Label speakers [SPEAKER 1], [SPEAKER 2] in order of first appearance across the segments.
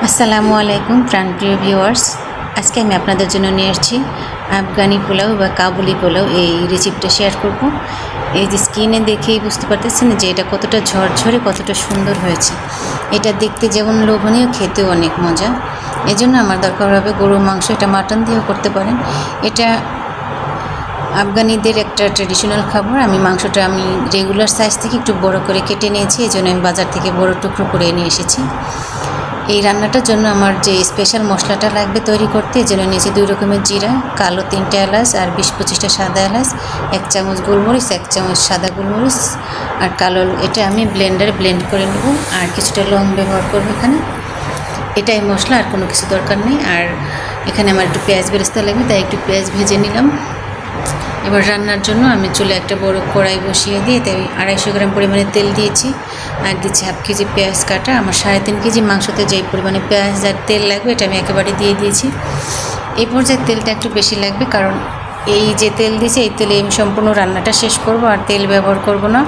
[SPEAKER 1] আসসালামু আলাইকুম প্রাণপ্রিয় ভিউয়ার্স। আজকে আমি আপনাদের জন্য নিয়ে এসেছি আফগানি পোলাও বা কাবুলি পোলাও। এই রেসিপিটা শেয়ার করব। এই যে স্কিনে দেখেই বুঝতে পারতেছেন যে এটা কতটা ঝরঝরে, কতটা সুন্দর হয়েছে। এটা দেখতে যেমন লোভনীয়, খেতেও অনেক মজা। এজন্য আমার দরকার হবে গরুর মাংস। এটা মাটন দিয়েও করতে পারেন। এটা আফগানিদের একটা ট্রেডিশনাল খাবার। মাংসটা আমি রেগুলার সাইজ থেকে একটু বড় করে কেটে নিয়েছি, এই জন্য আমি বাজার থেকে বড় টুকরো করে নিয়ে এসেছি। এই রান্নাটার জন্য আমার যে স্পেশাল মশলাটা লাগবে তৈরি করতে, এই জন্য নিয়েছি 2 রকমের জিরা, কালো 3টে এলাচ আর 20-25টা সাদা এলাচ, 1 চামচ গোলমরিচ, 1 চামচ সাদা গোলমরিচ আর কালো। এটা আমি ব্লেন্ডারে ব্লেন্ড করে নেব। আর কিছুটা লং ব্যবহার করব এখানে। এটাই মশলা, আর কোনো কিছু দরকার নেই। আর এখানে আমার একটু পেঁয়াজ বেরেস্তা লাগবে, তাই একটু পেঁয়াজ ভেজে নিলাম। এবার রান্নার জন্য আমি চুলে একটা বড় কড়াই বসিয়ে দিয়ে তাই 250 গ্রাম পরিমাণে তেল দিয়েছি। আর দিচ্ছি 1/2 কেজি পেঁয়াজ কাটা। আমার 3.5 কেজি মাংসতে যেই পরিমাণে পেঁয়াজ আর তেল লাগবে এটা আমি একেবারে দিয়ে দিয়েছি। এই পর্যায়ে তেলটা একটু বেশি লাগবে, কারণ এই যে তেল দিয়েছি এই তেলে আমি সম্পূর্ণ রান্নাটা শেষ করব, আর তেল ব্যবহার করব না।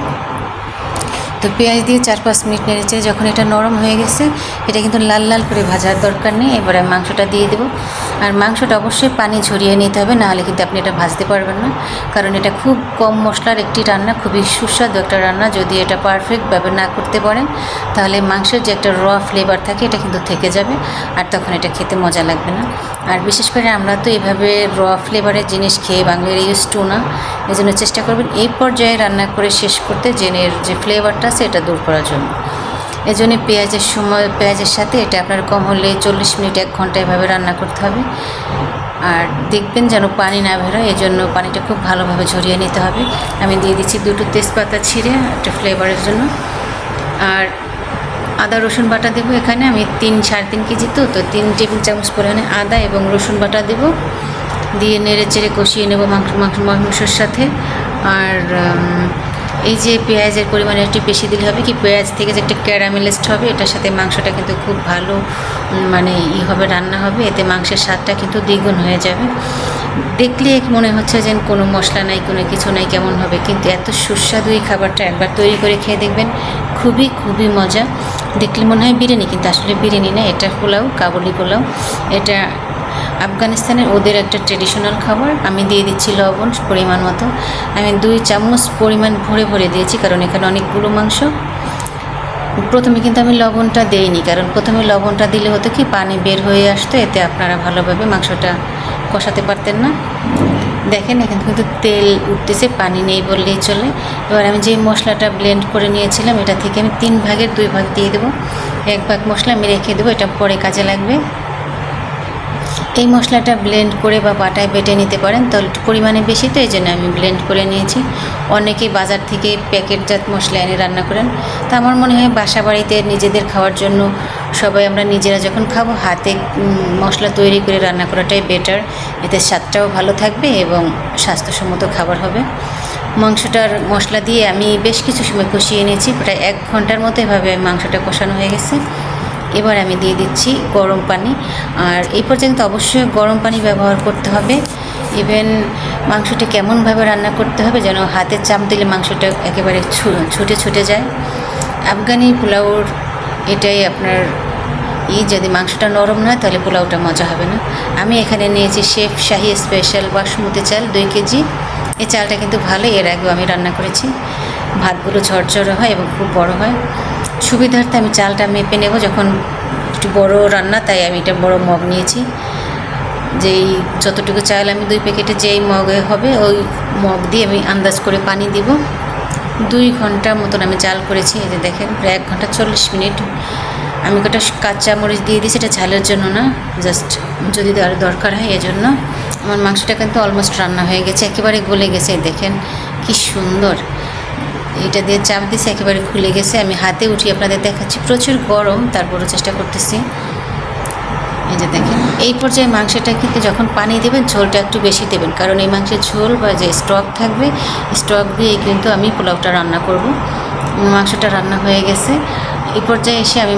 [SPEAKER 1] তো পেঁয়াজ দিয়ে 4-5 মিনিট নেড়েচেড়ে যখন এটা নরম হয়ে গেছে, এটা কিন্তু লাল লাল করে ভাজার দরকার নেই। এবারে মাংসটা দিয়ে দেবো। আর মাংসটা অবশ্যই পানি ঝরিয়ে নিতে হবে, নাহলে কিন্তু আপনি এটা ভাজতে পারবেন না। কারণ এটা খুব কম মশলার একটি রান্না, খুবই সুস্বাদু একটা রান্না। যদি এটা পারফেক্টভাবে না করতে পারেন, তাহলে মাংসের যে একটা ফ্লেভার থাকে এটা কিন্তু থেকে যাবে, আর তখন এটা খেতে মজা লাগবে না। আর বিশেষ করে আমরা তো এভাবে ফ্লেভারের জিনিস খেয়ে বাঙালির ইউজ টু না। এই জন্য চেষ্টা করবেন এই পর্যায়ে রান্না করে শেষ করতে, জেনের যে ফ্লেভারটা আছে এটা দূর করার জন্য। এই জন্য পেঁয়াজের সাথে এটা আপনার কম হলে 40 মিনিট 1 ঘন্টা এভাবে রান্না করতে হবে। আর দেখবেন যেন পানি না বেরোয়, এই জন্য পানিটা খুব ভালোভাবে ঝরিয়ে নিতে হবে। আমি দিয়ে দিচ্ছি 2টো তেজপাতা ছিঁড়ে একটা ফ্লেভারের জন্য। আর আদা রসুন বাটা দেবো এখানে। আমি 3-3.5 কেজি তো 3 টেবিল চামচ পরিমাণে আদা এবং রসুন বাটা দেবো। দিয়ে নেড়ে চেড়ে কষিয়ে নেব মাংসের সাথে। আর এই যে পেঁয়াজের পরিমাণ একটু বেশি দিলে হবে কি, পেঁয়াজ থেকে যে একটা ক্যারামেলাইজড হবে, এটার সাথে মাংসটা কিন্তু খুব ভালো হবে, রান্না হবে। এতে মাংসের স্বাদটা কিন্তু দ্বিগুণ হয়ে যাবে। দেখলে মনে হচ্ছে যে কোনো মশলা নাই, কোনো কিছু নাই, কেমন হবে, কিন্তু এত সুস্বাদু এই খাবারটা একবার তৈরি করে খেয়ে দেখবেন, খুবই খুবই মজা। দেখলে মনে হয় বিরিয়ানি, কিন্তু আসলে বিরিয়ানি না, এটা পোলাও, কাবুলি পোলাও। এটা আফগানিস্তানের ওদের একটা ট্রেডিশনাল খাবার। আমি দিয়ে দিচ্ছি লবণ পরিমাণ মতো। আমি 2 চামচ পরিমাণ ভরে ভরে দিয়েছি, কারণ এখানে অনেকগুলো মাংস। প্রথমে কিন্তু আমি লবণটা দেইনি, কারণ প্রথমে লবণটা দিলে হতো কি পানি বের হয়ে আসতো, এতে আপনারা ভালোভাবে মাংসটা কষাতে পারতেন না। দেখেন এখানে কিন্তু তেল উঠতেছে, পানি নেই বললেই চলে। এবার আমি যে মশলাটা ব্লেন্ড করে নিয়েছিলাম, এটা থেকে আমি 3 ভাগের 2 ভাগ দিয়ে দেবো। 1 ভাগ মশলা আমি রেখে দেবো, এটা পরে কাজে লাগবে। এই মশলাটা ব্লেন্ড করে বা বাটায় বেটে নিতে পারেন, তাহলে একটু পরিমাণে বেশি, তো এই জন্য আমি ব্লেন্ড করে নিয়েছি। অনেকেই বাজার থেকে প্যাকেটজাত মশলা এনে রান্না করেন। তা আমার মনে হয় বাসা বাড়িতে নিজেদের খাওয়ার জন্য সবাই আমরা নিজেরা যখন খাবো, হাতে মশলা তৈরি করে রান্না করাটাই বেটার। এতে স্বাদটাও ভালো থাকবে এবং স্বাস্থ্যসম্মত খাবার হবে। মাংসটার মশলা দিয়ে আমি বেশ কিছু সময় কষিয়ে নিয়েছি, প্রায় 1 ঘন্টার মতো এভাবে মাংসটা কষানো হয়ে গেছে। এবার আমি দিয়ে দিচ্ছি গরম পানি। আর এই পর্যন্ত অবশ্যই গরম পানি ব্যবহার করতে হবে। ইভেন মাংসটা কেমনভাবে রান্না করতে হবে যেন হাতে চাপ দিলে মাংসটা একেবারে ছুটে যায়। আফগানি পোলাওর এটাই আপনার যদি মাংসটা নরম না হয় তাহলে পোলাওটা মজা হবে না। আমি এখানে নিয়েছি শেফ শাহি স্পেশাল বাসমতি চাল 2 কেজি। এই চালটা কিন্তু ভালো, এর আগেও আমি রান্না করেছি। ভাতগুলো ঝরঝরে হয় এবং খুব বড় হয়। সুবিধার্থে আমি চালটা মেপে নেব, যখন একটু বড় রান্না, তাই আমি এটা বড় মগ নিয়েছি। যেই যতটুকু চাল আমি 2 প্যাকেটে যেই মগে হবে, ওই মগ দিয়ে আমি আন্দাজ করে পানি দিব। 2 ঘন্টা মতন আমি চাল করেছি। এই যে দেখেন প্রায় 1 ঘন্টা 40 মিনিট। আমি কটা কাঁচা মরিচ দিয়ে দিয়েছি, এটা ঝালের জন্য না, জাস্ট যদি আরও দরকার হয় এজন্য। আমার মাংসটা কিন্তু অলমোস্ট রান্না হয়ে গেছে, একেবারে গলে গেছে। দেখেন কি সুন্দর। এটা দিয়ে চাপ দিয়েছি, একেবারে খুলে গেছে। আমি হাতে উঠিয়ে আপনাদের দেখাচ্ছি, প্রচুর গরম, তারপরও চেষ্টা করতেছি। এই যে দেখেন এই পর্যায়ে মাংসটা কিন্তু যখন পানি দেবেন, ঝোলটা একটু বেশি দেবেন, কারণ এই মাংসের ঝোল বা যে স্টক থাকবে, স্টক দিয়েই কিন্তু আমি পোলাওটা রান্না করব। মাংসটা রান্না হয়ে গেছে। এই পর্যায়ে এসে আমি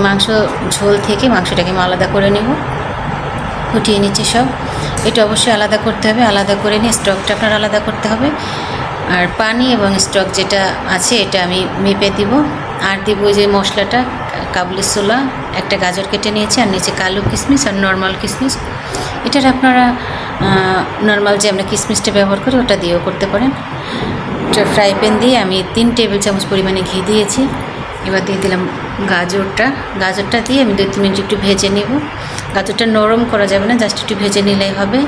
[SPEAKER 1] ঝোল থেকে মাংসটাকে আমি আলাদা করে নেব, ফুটিয়ে নিচ্ছি সব। এটা অবশ্যই আলাদা করতে হবে, আলাদা করে নিয়ে স্টকটা আপনার আলাদা করতে হবে। আর পানি এবং স্টক যেটা আছে এটা আমি মেপে দিব। আর দিব যে মশলাটা, কাবুলি ছোলা, একটা গাজর কেটে নিয়েছি, আর নিচে কালো কিশমিশ আর নর্মাল কিশমিশ। এটার আপনারা নর্মাল যে আমরা কিশমিশটা ব্যবহার করি ওটা দিয়েও করতে পারেন। ফ্রাই প্যান দিয়ে আমি 3 টেবিল চামচ পরিমাণে ঘি দিয়েছি। এবার দিয়ে দিলাম গাজরটা দিয়ে আমি 2-3 মিনিট একটু ভেজে নেব। গাজরটা নরম করা যাবে না, জাস্ট একটু ভেজে নিলেই হবে।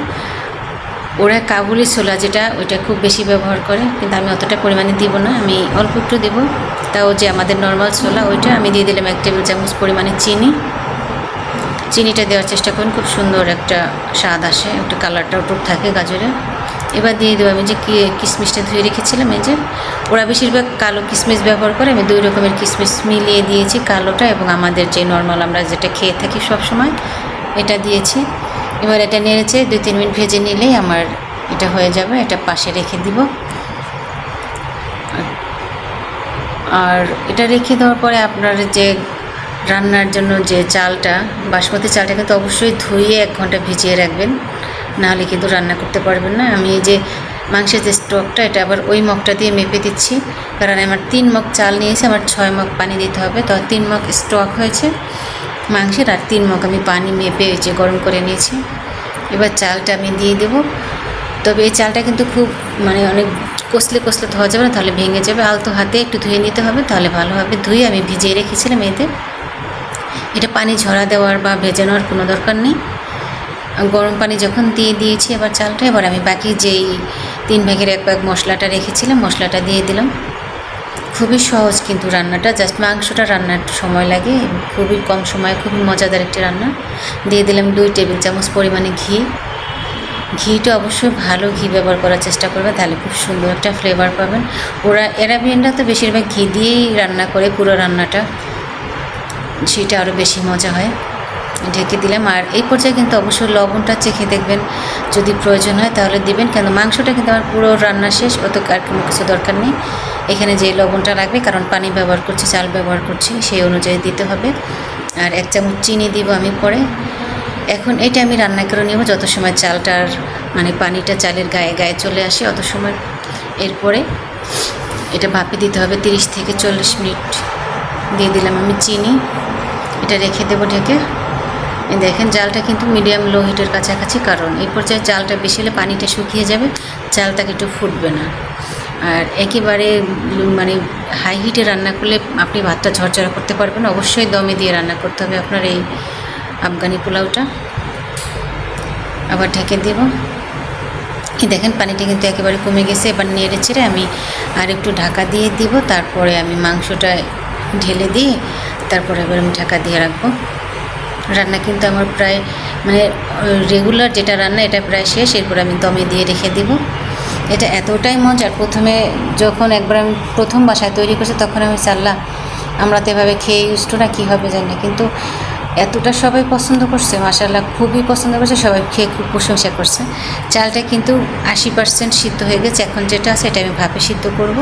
[SPEAKER 1] ওরা কাবুলি ছোলা যেটা ওইটা খুব বেশি ব্যবহার করে, কিন্তু আমি অতটা পরিমাণে দিব না, আমি অল্প একটু দেবো। তাও যে আমাদের নর্মাল ছোলা ওইটা আমি দিয়ে দিলাম 1 টেবিল চামচ পরিমাণে চিনিটা দেওয়ার চেষ্টা করুন, খুব সুন্দর একটা স্বাদ আসে, একটা কালারটাও টুক থাকে গাজরে। এবার দিয়ে দেবো আমি যে কিশমিশটা ধুয়ে রেখেছিলাম, এই যে ওরা বেশিরভাগ কালো কিশমিশ ব্যবহার করে, আমি 2 রকমের কিশমিশ মিলিয়ে দিয়েছি, কালোটা এবং আমাদের যে নর্মাল আমরা যেটা খেয়ে থাকি সব সময় এটা দিয়েছি। এবার এটা নেড়েছে 2-3 মিনিট ভেজে নিলেই আমার এটা হয়ে যাবে। এটা পাশে রেখে দিব। আর এটা রেখে দেওয়ার পরে আপনার যে রান্নার জন্য যে চালটা, বাসমতি চালটা কিন্তু অবশ্যই ধুয়ে 1 ঘন্টা ভিজিয়ে রাখবেন, নাহলে কিন্তু রান্না করতে পারবেন না। আমি এই যে মাংসের যে স্টকটা এটা আবার ওই মগটা দিয়ে মেপে দিচ্ছি, কারণ আমার 3 মগ চাল নিয়েছি, আমার 6 মগ পানি দিতে হবে। তো 3 মগ স্টক হয়েছে মাংসের, আর 3 মগ আমি পানি মেপে যে গরম করে নিয়েছি। এবার চালটা আমি দিয়ে দেব। তবে এই চালটা কিন্তু খুব অনেক কষলে ধোয়া যাবে না, তাহলে ভেঙে যাবে। আলতো হাতে একটু ধুয়ে নিতে হবে, তাহলে ভালো হবে। ধুয়ে আমি ভিজিয়ে রেখেছিলাম এতে। এটা পানি ঝরা দেওয়ার বা ভেজানোর কোনো দরকার নেই। গরম পানি যখন দিয়ে দিয়েছি এবার চালটা, এবার আমি বাকি যেই 3 ভাগের 1 ভাগ মশলাটা রেখেছিলাম মশলাটা দিয়ে দিলাম। খুবই সহজ কিন্তু রান্নাটা, জাস্ট মাংসটা রান্নার সময় লাগে, খুবই কম সময়ে খুবই মজাদার একটি রান্না। দিয়ে দিলাম 2 টেবিল চামচ পরিমাণে ঘিটা অবশ্যই ভালো ঘি ব্যবহার করার চেষ্টা করবে, তাহলে খুব সুন্দর একটা ফ্লেভার পাবেন। এরাবিয়ানরা তো বেশিরভাগ ঘি দিয়েই রান্না করে পুরো রান্নাটা, সেটা আরও বেশি মজা হয়। ঢেকে দিলাম। আর এই পর্যায়ে কিন্তু অবশ্যই লবণটা চেখে দেখবেন, যদি প্রয়োজন হয় তাহলে দিবেন, কেন মাংসটা কিন্তু আমার পুরো রান্না শেষ, অত আর কোনো কিছু দরকার নেই। এখানে যে লবণটা লাগবে, কারণ পানি ব্যবহার করছি, চাল ব্যবহার করছি, সেই অনুযায়ী দিতে হবে। আর 1 চামচ চিনি দিব আমি পরে। এখন এটা আমি রান্না করে নেব যত সময় চালটার পানিটা চালের গায়ে চলে আসে অত সময়। এরপরে এটা ভাপে দিতে হবে 30 থেকে 40 মিনিট। দিয়ে দিলাম আমি চিনি, এটা রেখে দেবো ঢেকে। দেখেন জালটা কিন্তু মিডিয়াম লো হিটের কাছাকাছি, কারণ এই পর্যায়ে জালটা বেশি হলে পানিটা শুকিয়ে যাবে, চালটাকে একটু ফুটবে না। আর একেবারে হাই হিটে রান্না করলে আপনি ভাতটা ঝরঝরা করতে পারবেন, অবশ্যই দমে দিয়ে রান্না করতে হবে আপনার এই আফগানি পোলাওটা। আবার ঢেকে দেব। দেখেন পানিটা কিন্তু একেবারে কমে গেছে। এবার নেড়ে চেড়ে আমি আর একটু ঢাকা দিয়ে দিব, তারপরে আমি মাংসটা ঢেলে দিয়ে তারপরে এবার আমি ঢাকা দিয়ে রাখবো। রান্না কিন্তু আমার প্রায় রেগুলার যেটা রান্না এটা প্রায় শেষ। এরপর আমি দমে দিয়ে রেখে দিব। এটা এতটাই মজার, যখন একবার আমি প্রথম বাসায় তৈরি করছি তখন আমি চাল্লাম আমরা তো এভাবে খেয়ে ইউজড না, কী হবে জানি না, কিন্তু এতটা সবাই পছন্দ করছে, মাশাআল্লাহ খুবই পছন্দ করছে, সবাই খেয়ে খুব প্রশংসা করছে। চালটা কিন্তু 80% সিদ্ধ হয়ে গেছে, এখন যেটা আছে এটা আমি ভাপে সিদ্ধ করব।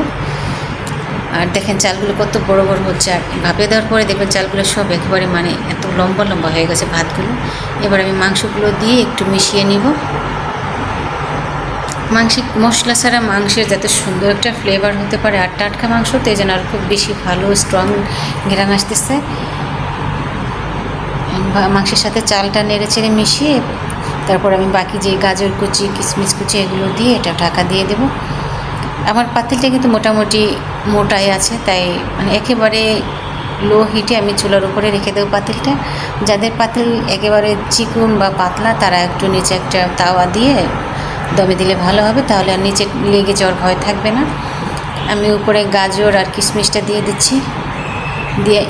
[SPEAKER 1] আর দেখেন চালগুলো কত বড় বড় হচ্ছে, আর ভাপে দেওয়ার পরে দেখবেন চালগুলো সব একেবারে এত লম্বা লম্বা হয়ে গেছে ভাতগুলো। এবার আমি মাংসগুলো দিয়ে একটু মিশিয়ে নিব। মশলা ছাড়া মাংসের যাতে সুন্দর একটা ফ্লেভার হতে পারে, আর টাটকা মাংসতে যেন আর খুব বেশি ভালো স্ট্রং ঘ্রাণ আসতেছে। মাংসের সাথে চালটা নেড়ে চেড়ে মিশিয়ে তারপর আমি বাকি যে গাজর কুচি, কিশমিশ কুচি এগুলো দিয়ে এটা ঢাকা দিয়ে দেব। আমার পাতিলটা কিন্তু মোটামুটি মোটাই আছে, তাই একেবারে লো হিটে আমি চুলার উপরে রেখে দেবো পাতিলটা। যাদের পাতিল একেবারে চিকন বা পাতলা তারা একটু নিচে একটা তাওয়া দিয়ে দমে দিলে ভালো হবে, তাহলে আর নিচে লেগে যাওয়ার ভয় থাকবে না। আমি উপরে গাজর আর কিশমিশটা দিয়ে দিচ্ছি, দিয়ে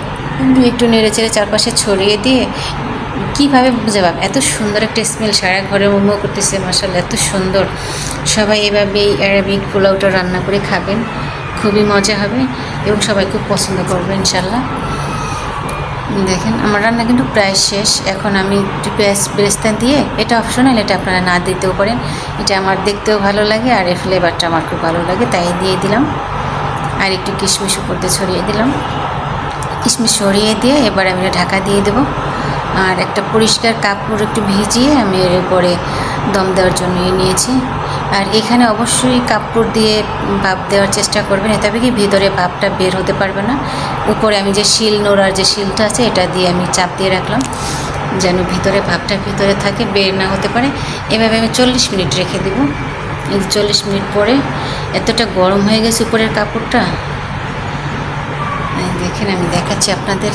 [SPEAKER 1] একটু নেড়ে চেড়ে চারপাশে ছড়িয়ে দিয়ে কীভাবে বুঝে পাব, এত সুন্দর একটা স্মেল সারা ঘরে মোমো করতেছে, মাশাআল্লাহ এত সুন্দর। সবাই এভাবেই অ্যারাবিক পোলাওটা রান্না করে খাবেন, খুবই মজা হবে এবং সবাই খুব পছন্দ করবে ইনশাল্লাহ। দেখেন আমার রান্না কিন্তু প্রায় শেষ। এখন আমি একটু পেঁয়াজ বেরেস্তা দিয়ে, এটা অপশনাল, এটা আপনারা না দিতেও পারেন, এটা আমার দেখতেও ভালো লাগে আর এই ফ্লেভারটা আমার খুব ভালো লাগে, তাই দিয়ে দিলাম। আর একটু কিশমিশ উপর দিয়ে ছড়িয়ে দিলাম। কিশমিশ ছড়িয়ে দিয়ে এবার আমি ঢাকা দিয়ে দেবো। আর একটা পরিষ্কার কাপড় একটু ভিজিয়ে আমি এর উপরে দম দেওয়ার জন্য নিয়েছি। আর এখানে অবশ্যই কাপড় দিয়ে ভাপ দেওয়ার চেষ্টা করবেন, তবে কি ভিতরে ভাপটা বের হতে পারবে না। উপরে আমি যে শিল নোড়ার যে শিলটা আছে এটা দিয়ে আমি চাপ দিয়ে রাখলাম যেন ভিতরে ভাপটা ভিতরে থাকে, বের না হতে পারে। এভাবে আমি 40 মিনিট রেখে দেবো। এই 40 মিনিট পরে এতটা গরম হয়ে গেছে উপরের কাপড়টা, দেখেন আমি দেখাচ্ছি আপনাদের।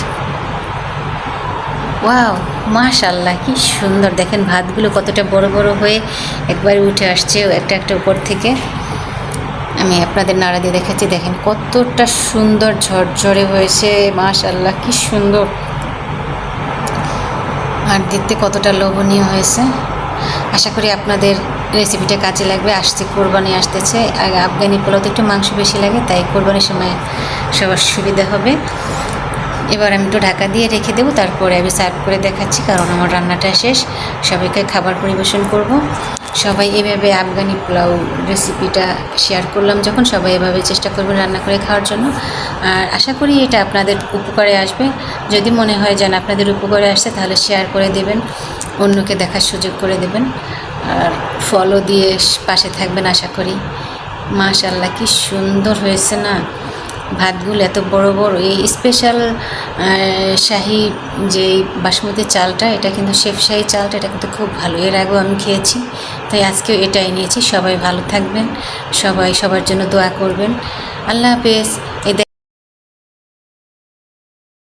[SPEAKER 1] ওয়াও, মাশাআল্লাহ, কি সুন্দর! দেখেন ভাতগুলো কতটা বড় বড় হয়ে একবারে উঠে আসছে একটা একটা উপর থেকে। আমি আপনাদের নাড়া দিয়ে দেখাচ্ছি, দেখেন কতটা সুন্দর ঝরঝরে হয়েছে। মাশাআল্লাহ, কি সুন্দর! আর দেখতে কতটা লোভনীয় হয়েছে। আশা করি আপনাদের রেসিপিটা কাজে লাগবে। আসছে কোরবানি আসতেছে, আর আফগানি পোলাওতে একটু মাংস বেশি লাগে, তাই কোরবানির সময় সবার সুবিধা হবে। এবার আমি একটু ঢাকা দিয়ে রেখে দেবো, তারপরে আমি সার্ভ করে দেখাচ্ছি, কারণ আমার রান্নাটা শেষ। সবাইকে খাবার পরিবেশন করব। সবাই এভাবে আফগানি পোলাও রেসিপিটা শেয়ার করলাম যখন, সবাই এভাবে চেষ্টা করবেন রান্না করে খাওয়ার জন্য। আর আশা করি এটা আপনাদের উপকারে আসবে। যদি মনে হয় যেন আপনাদের উপকারে আসছে, তাহলে শেয়ার করে দেবেন, অন্যকে দেখার সুযোগ করে দেবেন, আর ফলো দিয়ে পাশে থাকবেন আশা করি। মাশাআল্লাহ, কি সুন্দর হয়েছে না! ভাতগুলো এত বড় বড়। এই স্পেশাল শাহি যে বাসমতি চালটা, এটা কিন্তু শেফ শাহি চালটা, এটা কিন্তু খুব ভালো। এর আগেও আমি খেয়েছি, তাই আজকেও এটাই নিয়েছি। সবাই ভালো থাকবেন, সবাই সবার জন্য দোয়া করবেন। আল্লাহ হাফেজ।